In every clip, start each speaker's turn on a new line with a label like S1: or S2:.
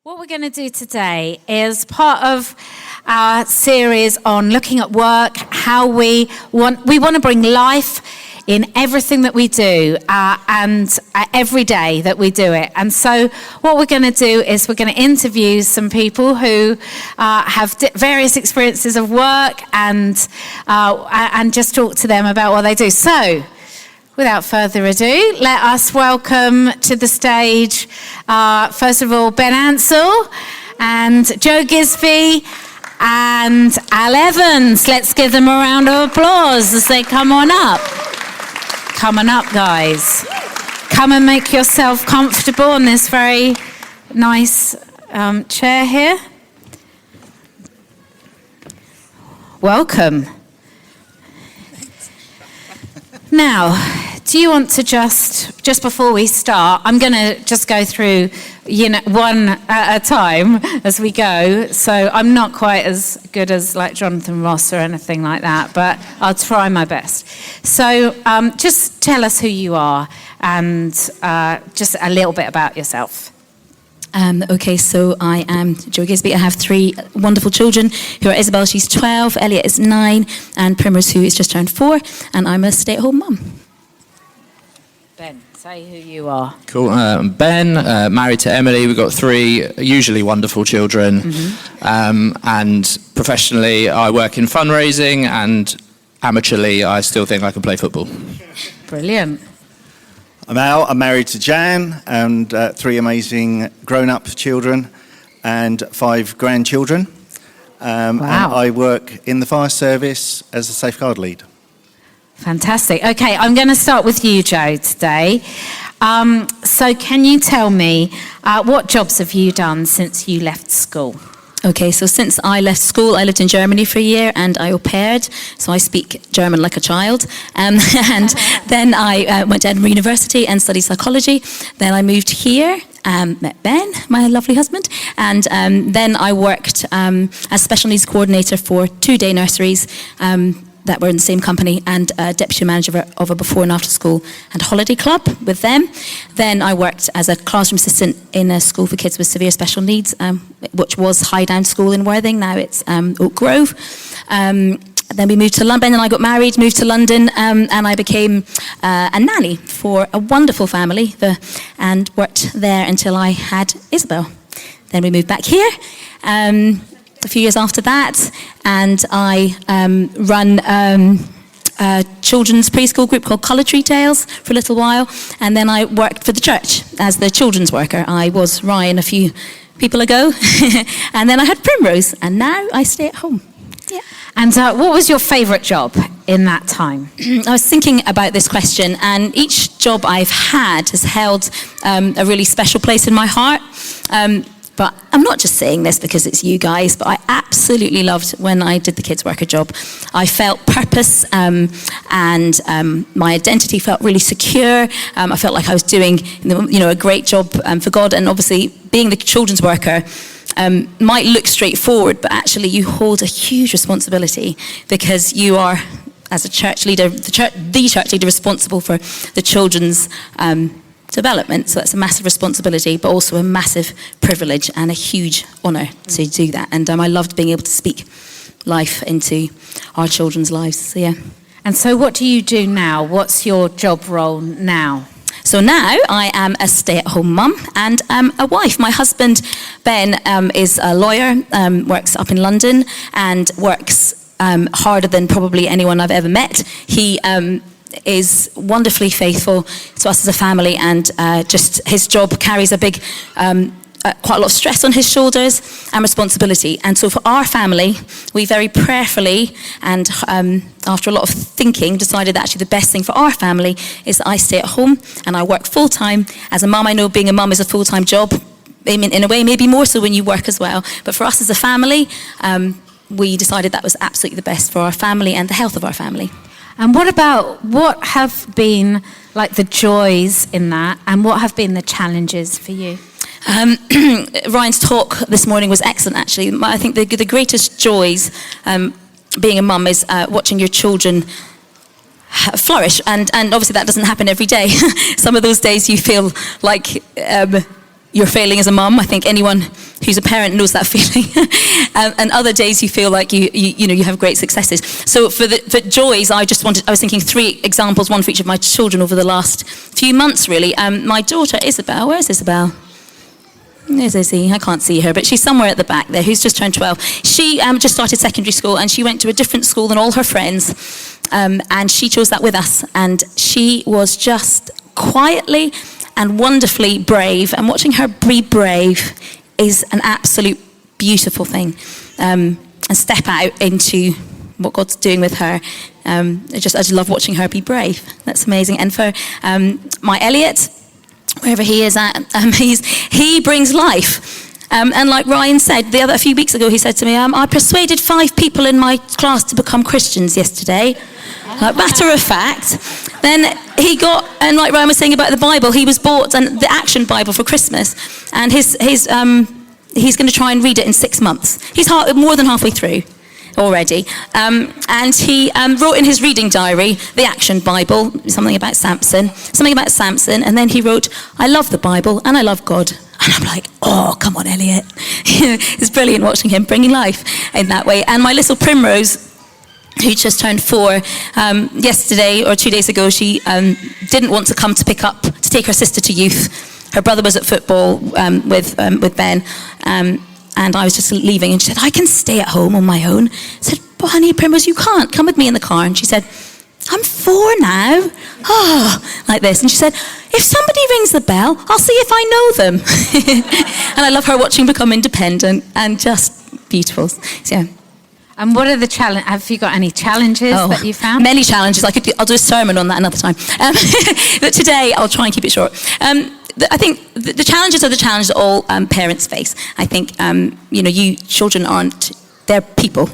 S1: What we're going to do today is part of our series on looking at work, how we want to bring life in everything that we do and every day that we do it. And so what we're going to do is we're going to interview some people who have various experiences of work and just talk to them about what they do. So, without further ado, let us welcome to the stage, first of all, Ben Ansell and Jo Gisbey and Al Evans. Let's give them a round of applause as they come on up. Come on up, guys. Come and make yourself comfortable on this very nice chair here. Welcome. Now, do you want to just before we start, I'm going to just go through, one at a time as we go. So I'm not quite as good as like Jonathan Ross or anything like that, but I'll try my best. So just tell us who you are and just a little bit about yourself.
S2: Okay, so I am Jo Gisbey. I have three wonderful children who are Isabel, she's 12, Elliot is 9, and Primrose, who is just turned 4, and I'm a stay-at-home mum.
S1: Ben, say who you are.
S3: Cool. Ben, married to Emily. We've got 3 usually wonderful children. Mm-hmm. And professionally, I work in fundraising, and amateurly, I still think I can play football.
S1: Brilliant.
S4: I'm Al, I'm married to Jan, and 3 amazing grown-up children and 5 grandchildren.
S1: Wow.
S4: And I work in the fire service as a safeguard lead.
S1: Fantastic. Okay, I'm going to start with you, Jo, today. So can you tell me, what jobs have you done since you left school?
S2: Okay, so since I left school, I lived in Germany for a year and I au paired, so I speak German like a child. And then I went to Edinburgh University and studied psychology. Then I moved here, met Ben, my lovely husband, and then I worked as special needs coordinator for 2 day nurseries that were in the same company, and deputy manager of a before and after school and holiday club with them. Then I worked as a classroom assistant in a school for kids with severe special needs, which was Highdown School in Worthing. Now it's Oak Grove. Then we moved to London, and I got married, moved to London, and I became a nanny for a wonderful family and worked there until I had Isabel. Then we moved back here. A few years after that, and I run a children's preschool group called Colour Tree Tales for a little while, and then I worked for the church as the children's worker. I was Ryan a few people ago, and then I had Primrose, and now I stay at home. Yeah.
S1: And what was your favourite job in that time?
S2: I was thinking about this question, and each job I've had has held a really special place in my heart. But I'm not just saying this because it's you guys, but I absolutely loved when I did the kids worker job. I felt purpose and my identity felt really secure. I felt like I was doing a great job for God. And obviously being the children's worker might look straightforward, but actually you hold a huge responsibility because you are, as a church leader, the church leader responsible for the children's development. So that's a massive responsibility, but also a massive privilege and a huge honour to do that. And I loved being able to speak life into our children's lives. So yeah.
S1: And so what do you do now? What's your job role now?
S2: So now I am a stay-at-home mum and a wife. My husband, Ben, is a lawyer, works up in London and works harder than probably anyone I've ever met. He is wonderfully faithful to us as a family, and just his job carries a big, quite a lot of stress on his shoulders and responsibility. And so for our family, we very prayerfully and after a lot of thinking decided that actually the best thing for our family is that I stay at home and I work full-time. As a mum, I know being a mum is a full-time job. I mean, in a way, maybe more so when you work as well. But for us as a family, we decided that was absolutely the best for our family and the health of our family.
S1: And what have been like the joys in that, and what have been the challenges for you?
S2: Ryan's talk this morning was excellent, actually. I think the greatest joys being a mum is watching your children flourish, and obviously that doesn't happen every day. Some of those days you feel like you're failing as a mum. I think anyone who's a parent knows that feeling. And other days you feel like you have great successes. So for joys, I was thinking 3 examples, one for each of my children over the last few months, really. My daughter, Isabel, where's Isabel? There's Izzy. I can't see her, but she's somewhere at the back there, who's just turned 12. She just started secondary school, and she went to a different school than all her friends, and she chose that with us. And she was just quietly and wonderfully brave, and watching her be brave is an absolute beautiful thing. And step out into what God's doing with her. I just love watching her be brave. That's amazing. And for my Elliot, wherever he is at, he brings life. And like Ryan said, a few weeks ago, he said to me, I persuaded 5 people in my class to become Christians yesterday. Like, matter of fact. Then he got, and like Ryan was saying about the Bible, he was bought the Action Bible for Christmas. And he's going to try and read it in 6 months. He's more than halfway through already. And he wrote in his reading diary, the Action Bible, something about Samson, and then he wrote, I love the Bible and I love God. And I'm like, oh, come on, Elliot. It's brilliant watching him bringing life in that way. And my little Primrose, who just turned 4, yesterday or 2 days ago, she didn't want to come to take her sister to youth. Her brother was at football with Ben, and I was just leaving, and she said, I can stay at home on my own. I said, but honey, Primrose, you can't. Come with me in the car. And she said, I'm 4 now. Oh, like this. And she said, if somebody rings the bell, I'll see if I know them. And I love her watching become independent and just beautiful. So, yeah.
S1: And what are the challenges? Have you got any challenges that you found?
S2: Many challenges. I'll do a sermon on that another time. But today, I'll try and keep it short. I think the challenges are the challenges that all parents face. I think, children aren't, they're people.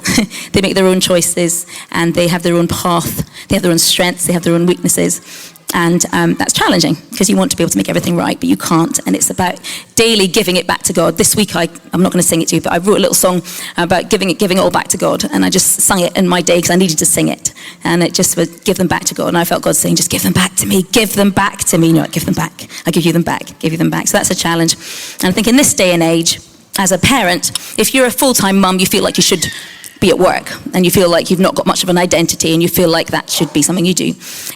S2: They make their own choices, and they have their own path. They have their own strengths. They have their own weaknesses. And that's challenging, because you want to be able to make everything right, but you can't. And it's about daily giving it back to God. This week, I'm not going to sing it to you, but I wrote a little song about giving it all back to God. And I just sung it in my day because I needed to sing it. And it just would give them back to God. And I felt God saying, just give them back to me. Give them back to me. No, give them back. I give you them back. Give you them back. So that's a challenge. And I think in this day and age, as a parent, if you're a full-time mum, you feel like you should be at work, and you feel like you've not got much of an identity, and you feel like that should be something you do.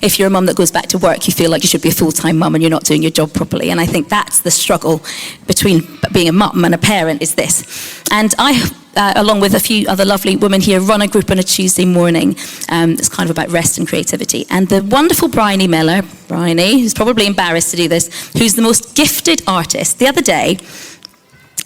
S2: If you're a mum that goes back to work, you feel like you should be a full-time mum and you're not doing your job properly. And I think that's the struggle between being a mum and a parent, is this. And I, along with a few other lovely women here, run a group on a Tuesday morning that's kind of about rest and creativity. And the wonderful Bryony Miller, who's probably embarrassed to do this, who's the most gifted artist, the other day,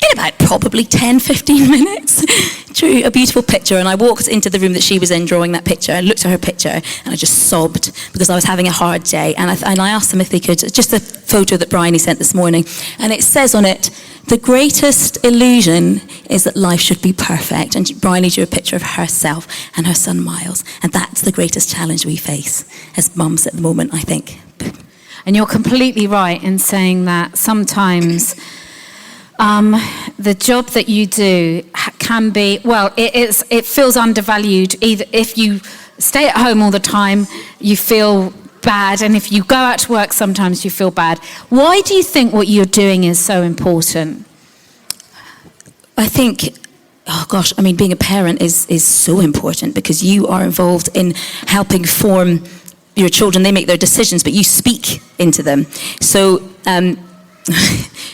S2: in about probably 10-15 minutes, drew a beautiful picture. And I walked into the room that she was in drawing that picture. I looked at her picture and I just sobbed because I was having a hard day. And I asked them if they could, just a photo that Bryony sent this morning. And it says on it, the greatest illusion is that life should be perfect. And Bryony drew a picture of herself and her son Miles. And that's the greatest challenge we face as mums at the moment, I think.
S1: And you're completely right in saying that sometimes the job that you do can be, it feels undervalued. Either if you stay at home all the time, you feel bad, and if you go out to work, sometimes you feel bad. Why do you think what you're doing is so important?
S2: I think, being a parent is so important, because you are involved in helping form your children. They make their decisions, but you speak into them. So,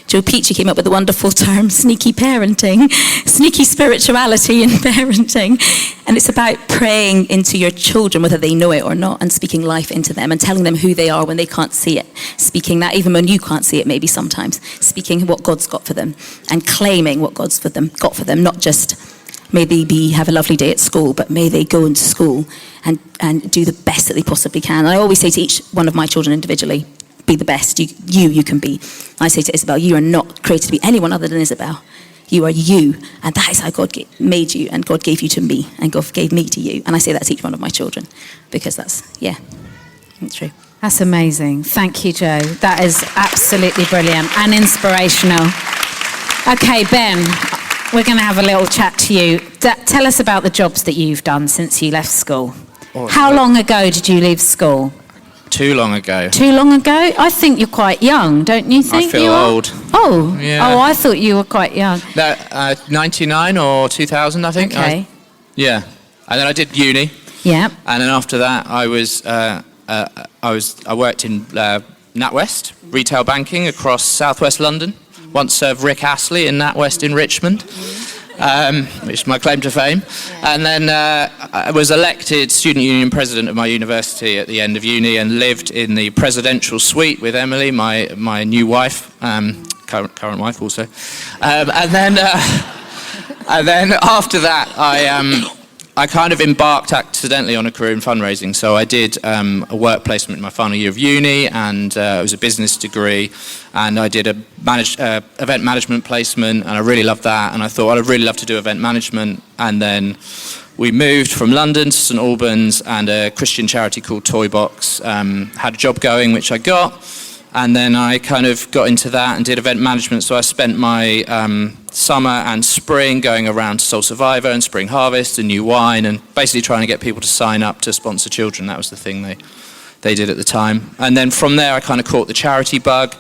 S2: Joe Peachy came up with the wonderful term, sneaky parenting, sneaky spirituality in parenting. And it's about praying into your children, whether they know it or not, and speaking life into them and telling them who they are when they can't see it. Speaking that even when you can't see it, maybe sometimes. Speaking what God's got for them and claiming what God's got for them, not just may they have a lovely day at school, but may they go into school and do the best that they possibly can. And I always say to each one of my children individually, be the best you can be. I say to Isabel, you are not created to be anyone other than Isabel. You are you, and that is how God made you, and God gave you to me, and God gave me to you. And I say that to each one of my children, because that's true.
S1: That's amazing. Thank you, Joe. That is absolutely brilliant and inspirational. Okay, Ben, we're going to have a little chat to you. Tell us about the jobs that you've done since you left school. How long ago did you leave school?
S3: Too long ago.
S1: Too long ago? I think you're quite young, don't you think?
S3: I feel old.
S1: Oh,
S3: Yeah.
S1: Oh, I thought you were quite young.
S3: No, 99 or 2000, I think.
S1: Okay.
S3: Yeah. And then I did uni.
S1: Yeah.
S3: And then after that, I worked in NatWest, retail banking across southwest London. Once served Rick Astley in NatWest in Richmond, which is my claim to fame. And then I was elected student union president of my university at the end of uni, and lived in the presidential suite with Emily, my new wife, current wife also. And then after that, I kind of embarked accidentally on a career in fundraising. So I did a work placement in my final year of uni, and it was a business degree, and I did a event management placement, and I really loved that, and I thought I'd really love to do event management. And then we moved from London to St Albans, and a Christian charity called Toy Box had a job going, which I got. And then I kind of got into that and did event management. So I spent my summer and spring going around to Soul Survivor and Spring Harvest and New Wine, and basically trying to get people to sign up to sponsor children. That was the thing they did at the time. And then from there, I kind of caught the charity bug.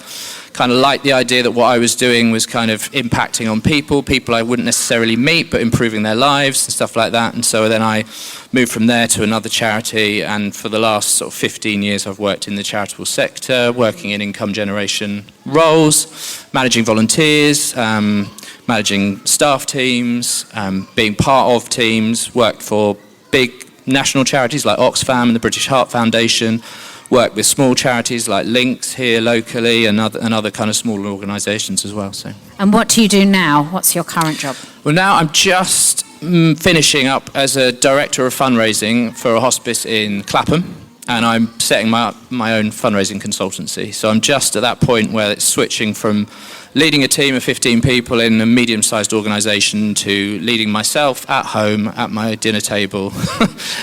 S3: Kind of liked the idea that what I was doing was kind of impacting on people I wouldn't necessarily meet, but improving their lives and stuff like that. And so then I moved from there to another charity, and for the last sort of 15 years I've worked in the charitable sector, working in income generation roles, managing volunteers, managing staff teams, being part of teams, worked for big national charities like Oxfam and the British Heart Foundation, work with small charities like Links here locally, and other kind of smaller organisations as well. So.
S1: And what do you do now? What's your current job?
S3: Well, now I'm just finishing up as a director of fundraising for a hospice in Clapham, and I'm setting my own fundraising consultancy. So I'm just at that point where it's switching from leading a team of 15 people in a medium-sized organisation to leading myself at home at my dinner table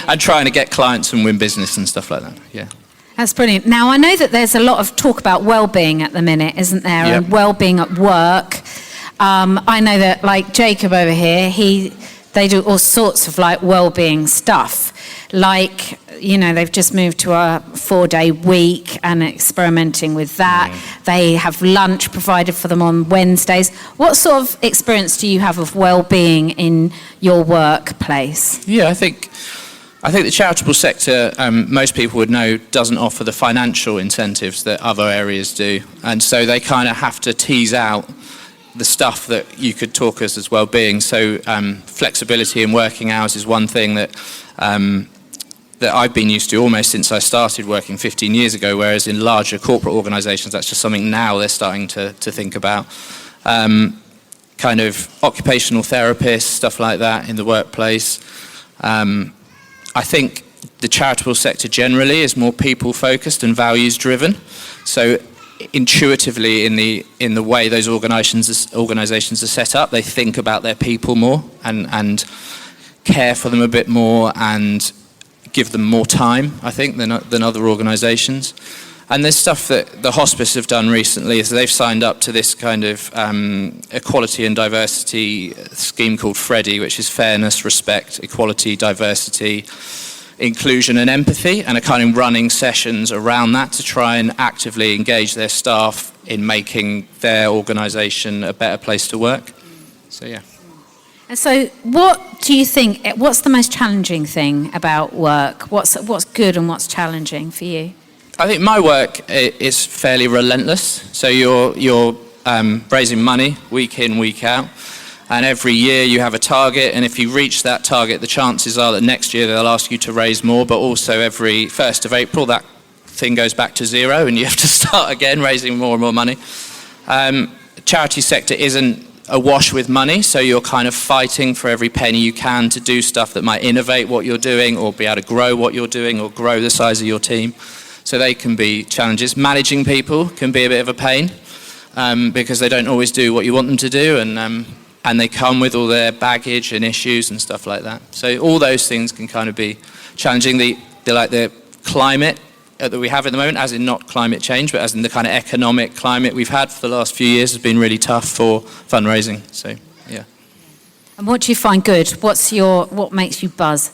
S3: and trying to get clients and win business and stuff like that. Yeah.
S1: That's brilliant. Now, I know that there's a lot of talk about well-being at the minute, isn't there?
S3: Yep.
S1: And well-being at work. I know that, like Jacob over here, they do all sorts of like well-being stuff. Like, you know, they've just moved to a 4-day week and experimenting with that. They have lunch provided for them on Wednesdays. What sort of experience do you have of well-being in your workplace?
S3: Yeah, I think the charitable sector, most people would know, doesn't offer the financial incentives that other areas do. And so they kind of have to tease out the stuff that you could talk as well-being. So flexibility in working hours is one thing that I've been used to almost since I started working 15 years ago, whereas in larger corporate organisations, that's just something now they're starting to think about. Kind of occupational therapists, stuff like that in the workplace. I think the charitable sector generally is more people-focused and values-driven. So intuitively, in the way those organisations are set up, they think about their people more and care for them a bit more and give them more time, I think, than other organisations. And there's stuff that the hospice have done recently is they've signed up to this kind of equality and diversity scheme called FREDDI, which is fairness, respect, equality, diversity, inclusion and empathy, and are kind of running sessions around that to try and actively engage their staff in making their organisation a better place to work. So, yeah.
S1: And so what do you think, what's the most challenging thing about work? What's good and what's challenging for you?
S3: I think my work is fairly relentless. So you're raising money week in, week out, and every year you have a target, and if you reach that target, the chances are that next year they'll ask you to raise more, but also every 1st of April that thing goes back to zero and you have to start again raising more and more money. Charity sector isn't awash with money, so you're kind of fighting for every penny you can to do stuff that might innovate what you're doing or be able to grow what you're doing or grow the size of your team. So they can be challenges. Managing people can be a bit of a pain because they don't always do what you want them to do, and they come with all their baggage and issues and stuff like that. So all those things can kind of be challenging. The climate that we have at the moment, as in not climate change, but as in the kind of economic climate we've had for the last few years, has been really tough for fundraising. So, yeah.
S1: And what do you find good? What makes you buzz?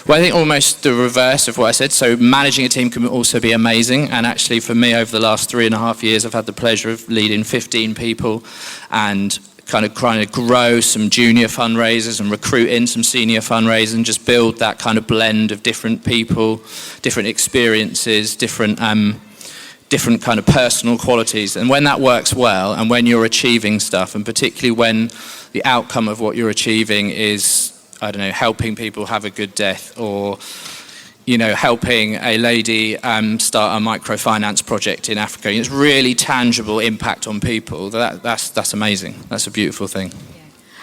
S3: Well, I think almost the reverse of what I said. So managing a team can also be amazing. And actually for me, over the last 3.5 years, I've had the pleasure of leading 15 people and kind of trying to grow some junior fundraisers and recruit in some senior fundraisers and just build that kind of blend of different people, different experiences, different kind of personal qualities. And when that works well, and when you're achieving stuff, and particularly when the outcome of what you're achieving is, I don't know, helping people have a good death, or, you know, helping a lady start a microfinance project in Africa. It's really tangible impact on people. That's amazing. That's a beautiful thing.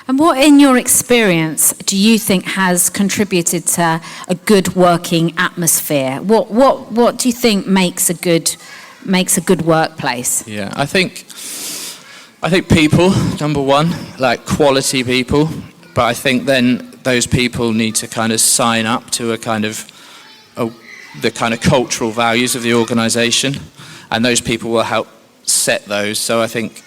S1: And what, in your experience, do you think has contributed to a good working atmosphere? What do you think makes a good workplace?
S3: Yeah, I think people, number one, like quality people. But I think then those people need to kind of sign up to the kind of cultural values of the organisation, and those people will help set those. So I think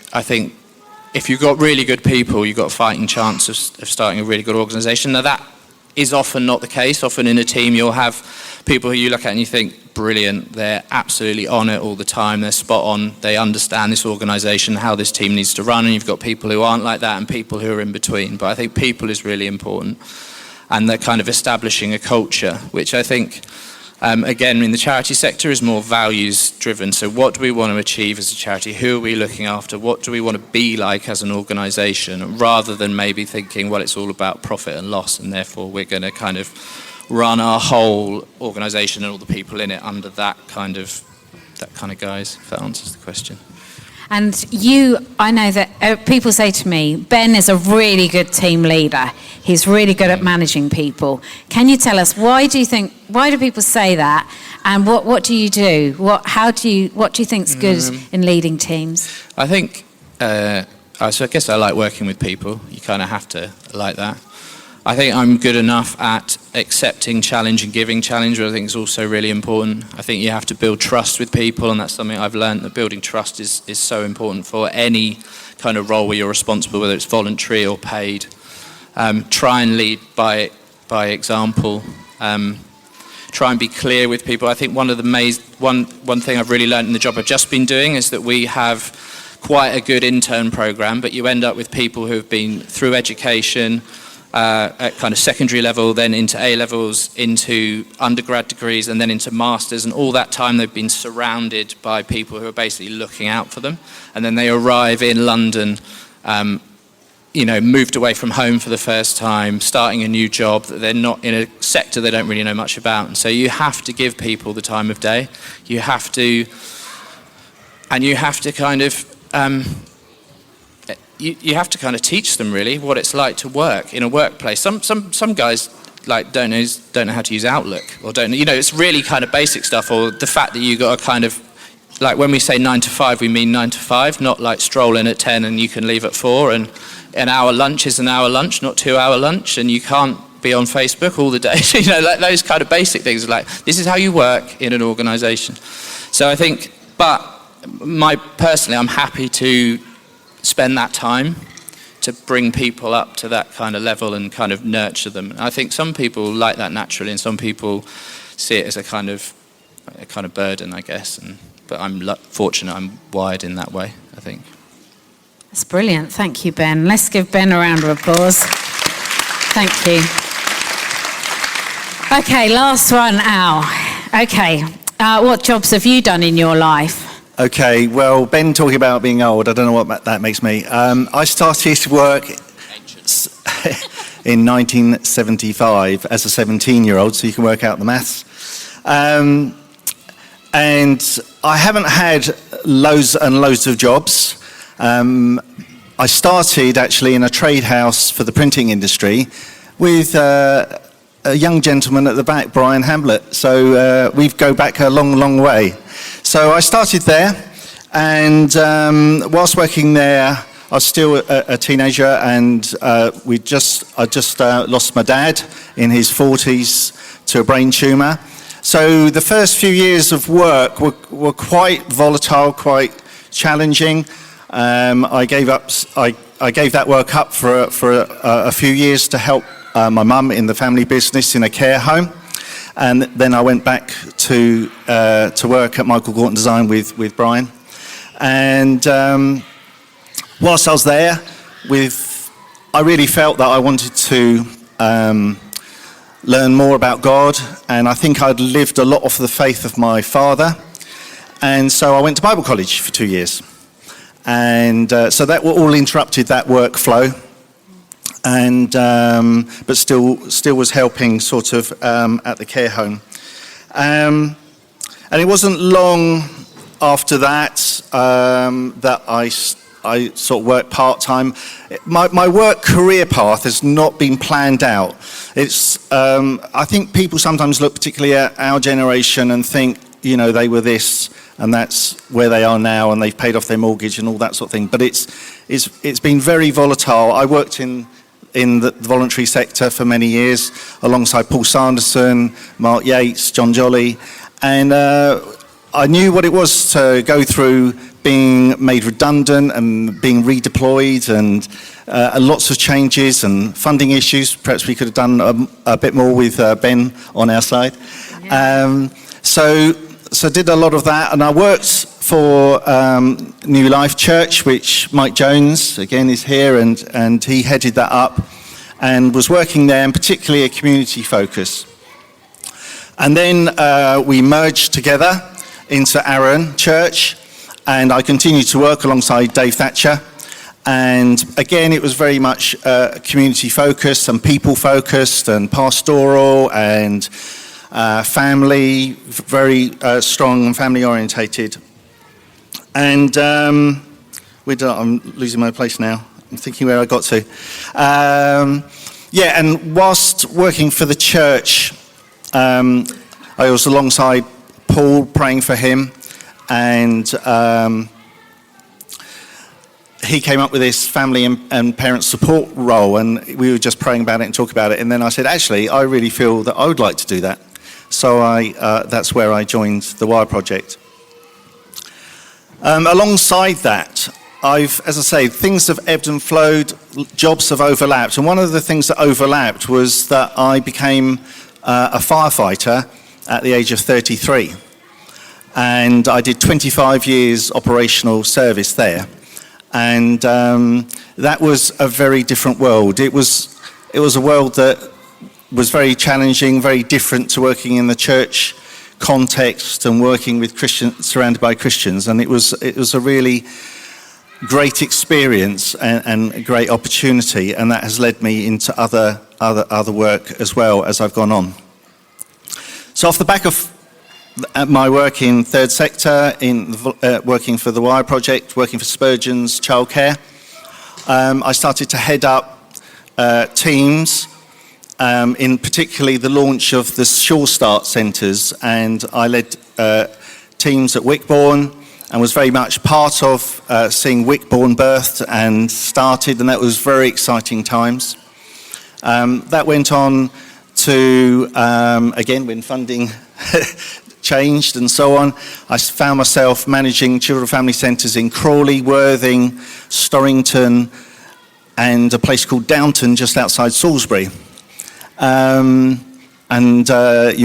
S3: if you've got really good people, you've got a fighting chance of starting a really good organisation. Now that is often not the case. Often in a team you'll have people who you look at and you think, brilliant, they're absolutely on it all the time, they're spot on, they understand this organisation, how this team needs to run, and you've got people who aren't like that and people who are in between. But I think people is really important, and they're kind of establishing a culture, which I think, again, in the charity sector is more values driven. So what do we want to achieve as a charity? Who are we looking after? What do we want to be like as an organisation? Rather than maybe thinking, well, it's all about profit and loss, and therefore we're going to kind of run our whole organisation and all the people in it under that kind of guise, if that answers the question.
S1: And I know that people say to me, Ben is a really good team leader. He's really good at managing people. Can you tell us, why do people say that? And what do you do? What do you think is good in leading teams?
S3: I think, so I guess I like working with people. You kind of have to like that. I think I'm good enough at accepting challenge and giving challenge, which I think is also really important. I think you have to build trust with people, and that's something I've learned, that building trust is so important for any kind of role where you're responsible, whether it's voluntary or paid. Try and lead by example. Try and be clear with people. I think one thing I've really learned in the job I've just been doing is that we have quite a good intern program, but you end up with people who have been through education, at kind of secondary level, then into A-levels, into undergrad degrees, and then into masters, and all that time they've been surrounded by people who are basically looking out for them, and then they arrive in London, moved away from home for the first time, starting a new job that they're not in a sector they don't really know much about. And so you have to give people the time of day. You have to kind of you have to kind of teach them really what it's like to work in a workplace. Some guys like don't know how to use Outlook, or don't, it's really kind of basic stuff, or the fact that you got to kind of, like when we say 9 to 5, we mean 9 to 5, not like stroll in at 10 and you can leave at 4, and an hour lunch is an hour lunch, not 2 hour lunch, and you can't be on Facebook all the day. Like those kind of basic things, like this is how you work in an organisation. So I think, but personally, I'm happy to spend that time to bring people up to that kind of level and kind of nurture them. And I think some people like that naturally, and some people see it as a kind of burden, I guess. But I'm fortunate I'm wired in that way, I think.
S1: That's brilliant. Thank you, Ben. Let's give Ben a round of applause. Thank you. Okay, last one, Al. Okay, what jobs have you done in your life?
S4: Okay, well, Ben talking about being old, I don't know what that makes me. I started work in 1975 as a 17-year-old, so you can work out the maths. And I haven't had loads and loads of jobs. I started actually in a trade house for the printing industry with a young gentleman at the back, Brian Hamlet. So we go back a long, long way. So I started there, and whilst working there, I was still a teenager, and I just lost my dad in his 40s to a brain tumour. So the first few years of work were quite volatile, quite challenging. I gave that work up for a few years to help my mum in the family business in a care home. And then I went back to work at Michael Gordon Design with Brian. And whilst I was there, I really felt that I wanted to learn more about God, and I think I'd lived a lot off the faith of my father. And so I went to Bible college for 2 years. And so that all interrupted that workflow. And but still was helping sort of at the care home. And it wasn't long after that that I sort of worked part-time. My work career path has not been planned out. It's I think people sometimes look particularly at our generation and think, you know, they were this and that's where they are now and they've paid off their mortgage and all that sort of thing. But it's been very volatile. I worked in the voluntary sector for many years alongside Paul Sanderson, Mark Yates, John Jolly, and I knew what it was to go through being made redundant and being redeployed and lots of changes and funding issues. Perhaps we could have done a bit more with Ben on our side. Yeah. So did a lot of that, and I worked for New Life Church, which Mike Jones, again, is here, and he headed that up and was working there, and particularly a community focus. And then we merged together into Arun Church, and I continued to work alongside Dave Thatcher. And again, it was very much community focused and people focused and pastoral and family, very strong and family orientated. And I'm losing my place now. I'm thinking where I got to. And whilst working for the church, I was alongside Paul praying for him, and he came up with this family and parent support role, and we were just praying about it and talking about it. And then I said, actually, I really feel that I would like to do that. So that's where I joined the Wire Project. Alongside that, as I say, things have ebbed and flowed, jobs have overlapped. And one of the things that overlapped was that I became a firefighter at the age of 33. And I did 25 years operational service there. And that was a very different world. It was a world that was very challenging, very different to working in the church context and working with Christians, surrounded by Christians. And it was a really great experience and a great opportunity, and that has led me into other work as well as I've gone on. So off the back of my work in third sector, working for the Wire Project, working for Spurgeon's childcare, I started to head up teams, in particularly the launch of the Sure Start centres, and I led teams at Wickbourne and was very much part of seeing Wickbourne birthed and started, and that was very exciting times. That went on to, again, when funding changed and so on, I found myself managing children family centres in Crawley, Worthing, Storrington, and a place called Downton just outside Salisbury. You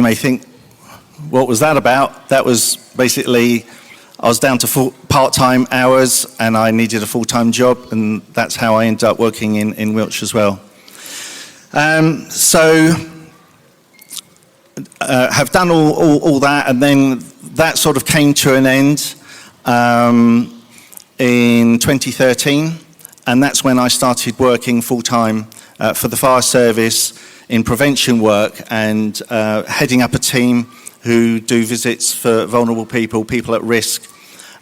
S4: may think, what was that about? That was basically, I was down to part-time hours and I needed a full-time job, and that's how I ended up working in Wiltshire as well. Have done all that, and then that sort of came to an end in 2013, and that's when I started working full-time for the fire service in prevention work and heading up a team who do visits for vulnerable people at risk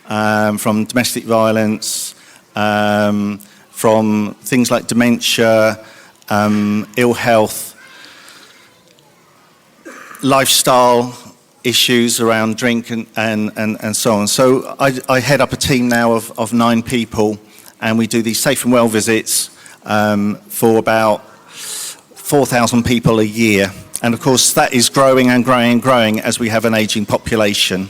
S4: from domestic violence, from things like dementia, ill health, lifestyle issues around drink and so on. So I head up a team now of 9 people, and we do these safe and well visits for about 4,000 people a year. And of course that is growing and growing and growing as we have an ageing population.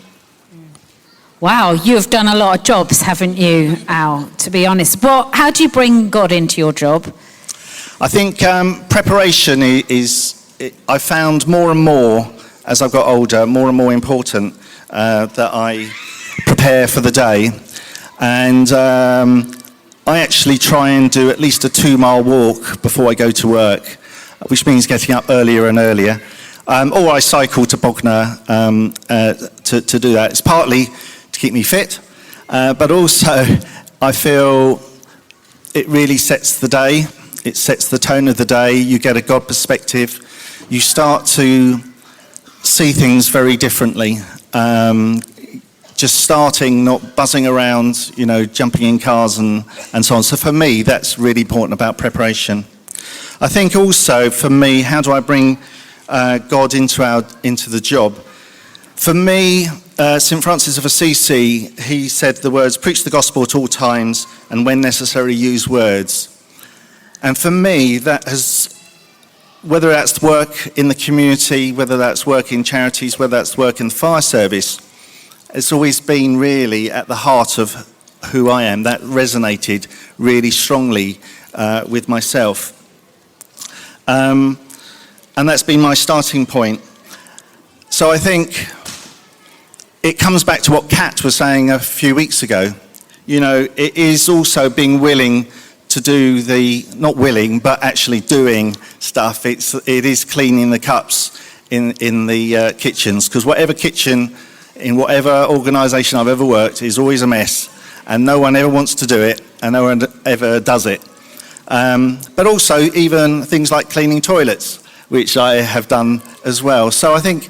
S1: Wow, you have done a lot of jobs, haven't you, Al, to be honest. How do you bring God into your job?
S4: I think preparation I found more and more, as I've got older, more and more important that I prepare for the day. And I actually try and do at least a 2-mile walk before I go to work, which means getting up earlier and earlier. Or I cycle to Bognor to do that. It's partly to keep me fit, but also I feel it really sets the day. It sets the tone of the day. You get a God perspective. You start to see things very differently. Just starting, not buzzing around, jumping in cars and so on. So for me, that's really important about preparation. I think also for me, how do I bring God into the job? For me, St. Francis of Assisi, he said the words, preach the gospel at all times, and when necessary, use words. And for me, that has, whether that's work in the community, whether that's work in charities, whether that's work in the fire service, it's always been really at the heart of who I am. That resonated really strongly with myself. And that's been my starting point. So I think it comes back to what Kat was saying a few weeks ago. It is also being willing to do not willing, but actually doing stuff. It is cleaning the cups in the kitchens, because whatever kitchen, in whatever organisation I've ever worked, is always a mess, and no one ever wants to do it, and no one ever does it. But also even things like cleaning toilets, which I have done as well. So I think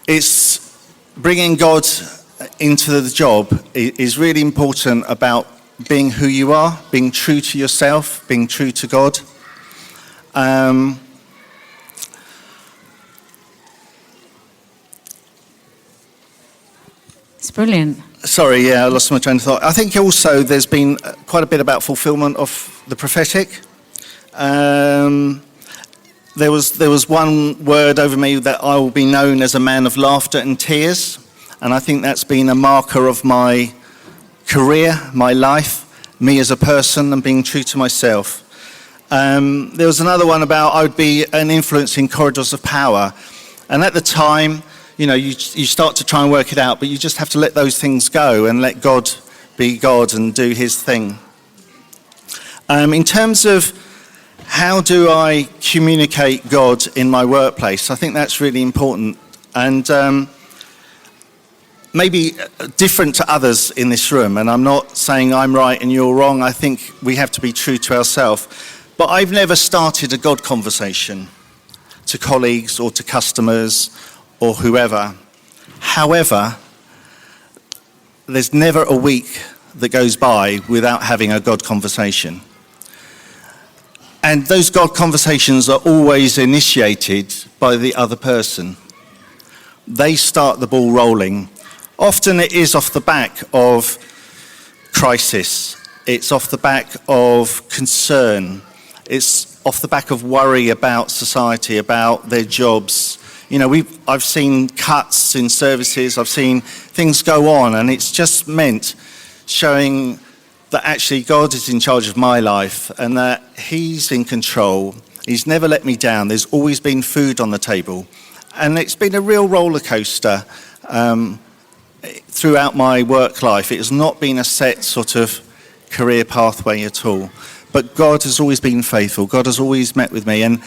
S4: it's bringing God into the job is really important about being who you are, being true to yourself, being true to God.
S1: It's brilliant.
S4: Sorry, I lost my train of thought. I think also there's been quite a bit about fulfillment of the prophetic. There was one word over me that I will be known as a man of laughter and tears, and I think that's been a marker of my career, my life, me as a person, and being true to myself. There was another one about I would be an influence in corridors of power, and at the time, you start to try and work it out, but you just have to let those things go and let God be God and do his thing. In terms of how do I communicate God in my workplace, I think that's really important, and maybe different to others in this room, and I'm not saying I'm right and you're wrong. I think we have to be true to ourselves. But I've never started a God conversation to colleagues or to customers or whoever. However, there's never a week that goes by without having a God conversation. And those God conversations are always initiated by the other person. They start the ball rolling. Often it is off the back of crisis. It's off the back of concern. It's off the back of worry about society, about their jobs. I've seen cuts in services. I've seen things go on, and it's just meant showing that actually God is in charge of my life and that he's in control. He's never let me down. There's always been food on the table. And it's been a real roller coaster throughout my work life. It has not been a set sort of career pathway at all. But God has always been faithful. God has always met with me. And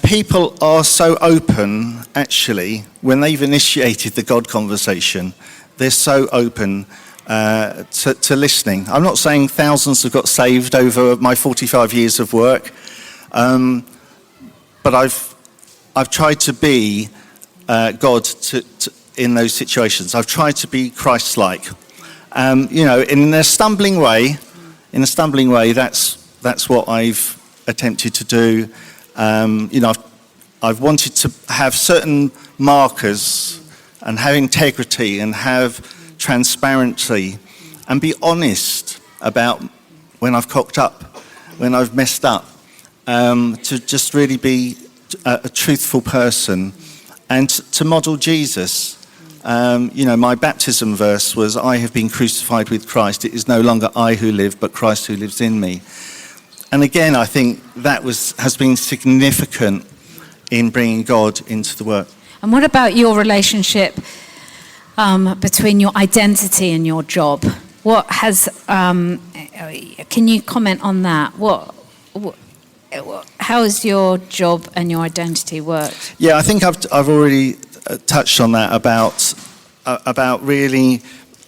S4: people are so open, actually, when they've initiated the God conversation, they're so open to listening. I'm not saying thousands have got saved over my 45 years of work, but I've tried to be God in those situations. I've tried to be Christ-like. In a stumbling way, that's what I've attempted to do. I've wanted to have certain markers and have integrity and have transparency and be honest about when I've cocked up, when I've messed up, to just really be a truthful person and to model Jesus. My baptism verse was, I have been crucified with Christ. It is no longer I who live, but Christ who lives in me. again, I think that has been significant in bringing God into the work.
S1: And what about your relationship between your identity and your job? What has? Can you comment on that? How has your job and your identity worked?
S4: Yeah, I think I've already touched on that about really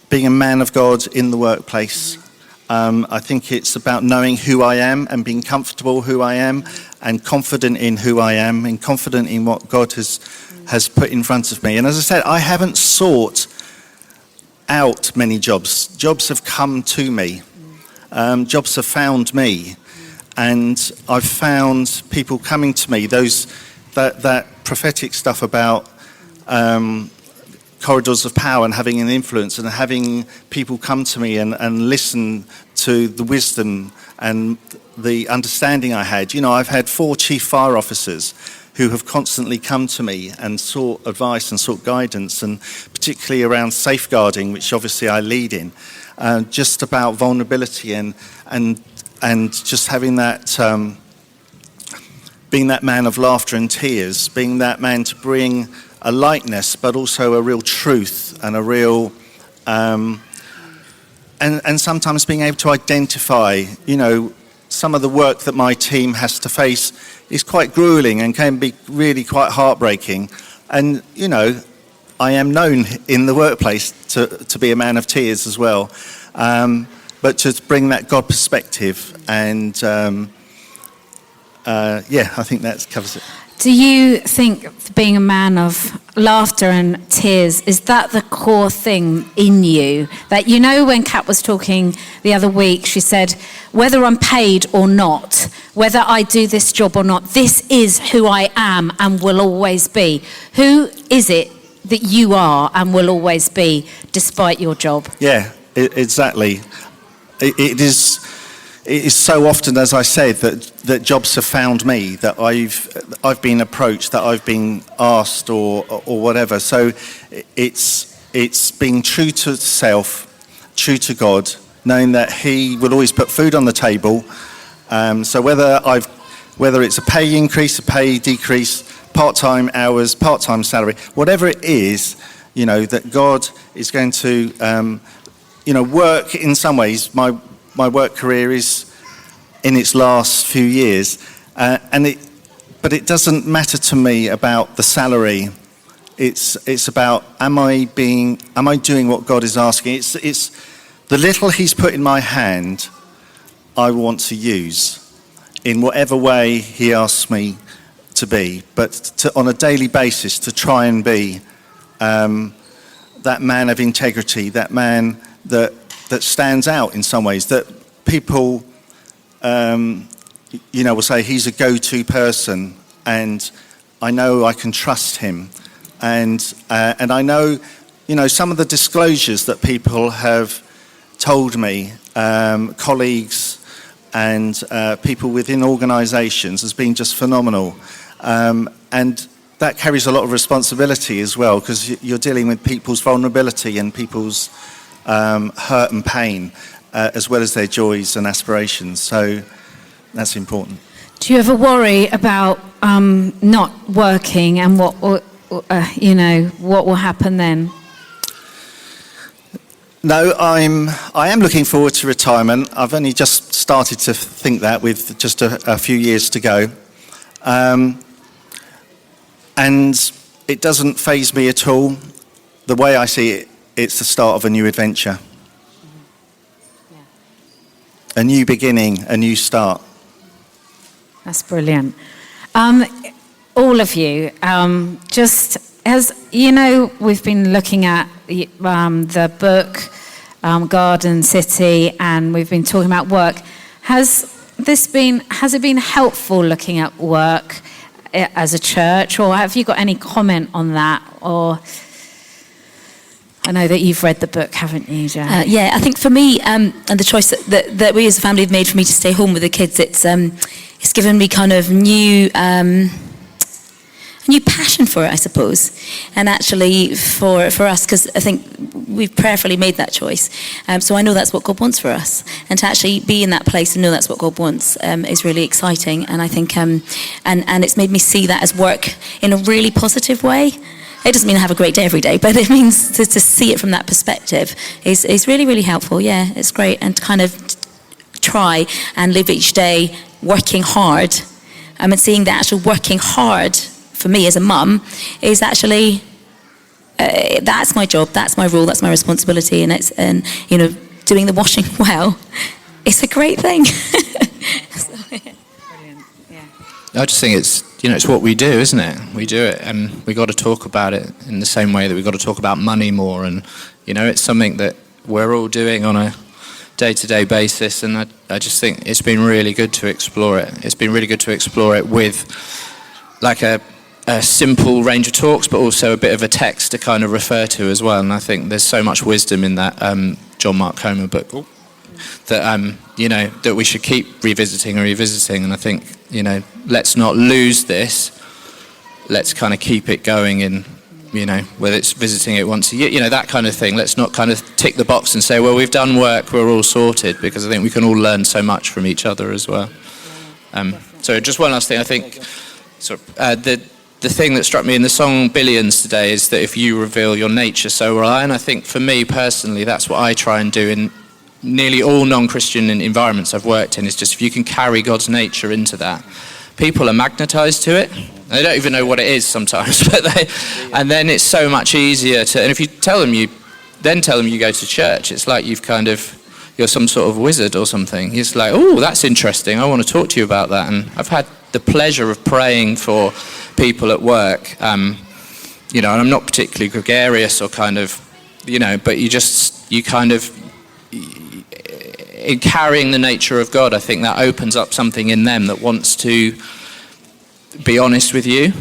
S4: being a man of God in the workplace. I think it's about knowing who I am and being comfortable who I am and confident in who I am and confident in what God has put in front of me. And as I said, I haven't sought out many jobs. Jobs have come to me. Jobs have found me. And I've found people coming to me, that prophetic stuff about corridors of power and having an influence and having people come to me and listen to the wisdom and the understanding I had. You know, I've had 4 chief fire officers who have constantly come to me and sought advice and sought guidance, and particularly around safeguarding, which obviously I lead in, just about vulnerability and just having that, being that man of laughter and tears, being that man to bring a lightness, but also a real truth and a real, and sometimes being able to identify, you know, some of the work that my team has to face is quite grueling and can be really quite heartbreaking. And, you know, I am known in the workplace to be a man of tears as well. But to bring that God perspective and, I think that covers it.
S1: Do you think being a man of laughter and tears, is that the core thing in you? That, you know, when Kat was talking the other week, she said, whether I'm paid or not, whether I do this job or not, this is who I am and will always be. Who is it that you are and will always be despite your job?
S4: Yeah, exactly. It is so often, as I said, that jobs have found me, that I've been approached, that I've been asked or whatever. So it's being true to self, true to God, knowing that He will always put food on the table. So whether it's a pay increase, a pay decrease, part-time hours, part-time salary, whatever it is, you know, that God is going to work in some ways. My work career is in its last few years, but it doesn't matter to me about the salary. It's about am I doing what God is asking? It's the little He's put in my hand, I want to use in whatever way He asks me to be, but on a daily basis to try and be that man of integrity, that man that stands out in some ways, that people, will say he's a go-to person, and I know I can trust him, and I know, some of the disclosures that people have told me, colleagues and people within organisations, has been just phenomenal, and that carries a lot of responsibility as well, because you're dealing with people's vulnerability and people's hurt and pain, as well as their joys and aspirations. So that's important.
S1: Do you ever worry about not working and what will happen then?
S4: No, I am looking forward to retirement. I've only just started to think that, with just a few years to go. And it doesn't faze me at all. The way I see it, it's the start of a new adventure. A new beginning, a new start.
S1: That's brilliant. All of you, just as you know, we've been looking at the book, Garden City, and we've been talking about work. Has it been helpful looking at work as a church, or have you got any comment on that? Or I know that you've read the book, haven't you, Jan?
S2: Yeah, I think for me, and the choice that we as a family have made for me to stay home with the kids, it's given me kind of new new passion for it, I suppose. And actually for us, because I think we've prayerfully made that choice. So I know that's what God wants for us. And to actually be in that place and know that's what God wants is really exciting. And I think, and it's made me see that as work in a really positive way. It doesn't mean I have a great day every day, but it means to see it from that perspective is really, really helpful. Yeah, it's great. And to kind of try and live each day working hard. And seeing the actual working hard for me as a mum is actually, that's my job, that's my role, that's my responsibility. And you know, doing the washing well, it's a great thing.
S1: Brilliant, yeah.
S3: I just think it's what we do, isn't it? We do it, and we got to talk about it in the same way that we've got to talk about money more. And it's something that we're all doing on a day-to-day basis, and I just think it's been really good to explore it. It's been really good to explore it with like a simple range of talks, but also a bit of a text to kind of refer to as well. And I think there's so much wisdom in that John Mark Comer book that that we should keep revisiting. And I think let's not lose this. Let's kind of keep it going in. Whether it's visiting it once a year, that kind of thing. Let's not kind of tick the box and say, well, we've done work, we're all sorted, because I think we can all learn so much from each other as well. So just one last thing, I think the thing that struck me in the song Billions today is that if you reveal your nature, so will I. And I think for me personally, that's what I try and do in nearly all non-Christian environments I've worked in, is just if you can carry God's nature into that, people are magnetized to it. They don't even know what it is sometimes, and then it's so much easier to. And if you tell them you go to church, it's like you're some sort of wizard or something. It's like, oh, that's interesting. I want to talk to you about that. And I've had the pleasure of praying for people at work, and I'm not particularly gregarious or kind of, but you kind of. In carrying the nature of God, I think that opens up something in them that wants to be honest with you,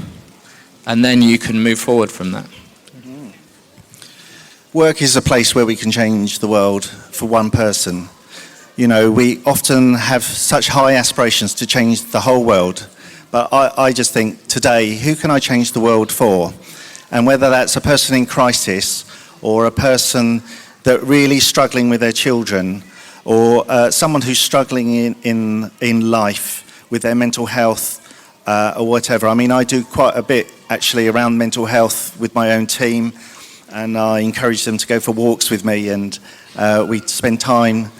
S3: and then you can move forward from that.
S4: Mm-hmm. Work is a place where we can change the world for one person. We often have such high aspirations to change the whole world, but I just think today, who can I change the world for? And whether that's a person in crisis or a person that really struggling with their children, or someone who's struggling in life with their mental health or whatever. I mean, I do quite a bit actually around mental health with my own team, and I encourage them to go for walks with me, and we spend time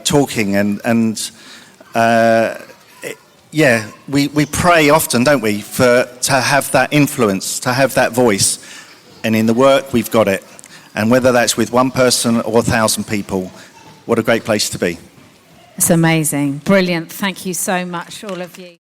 S4: talking, we pray often, don't we, to have that influence, to have that voice, and in the work we've got it. And whether that's with one person or 1,000 people, what a great place to be.
S1: It's amazing. Brilliant. Thank you so much, all of you.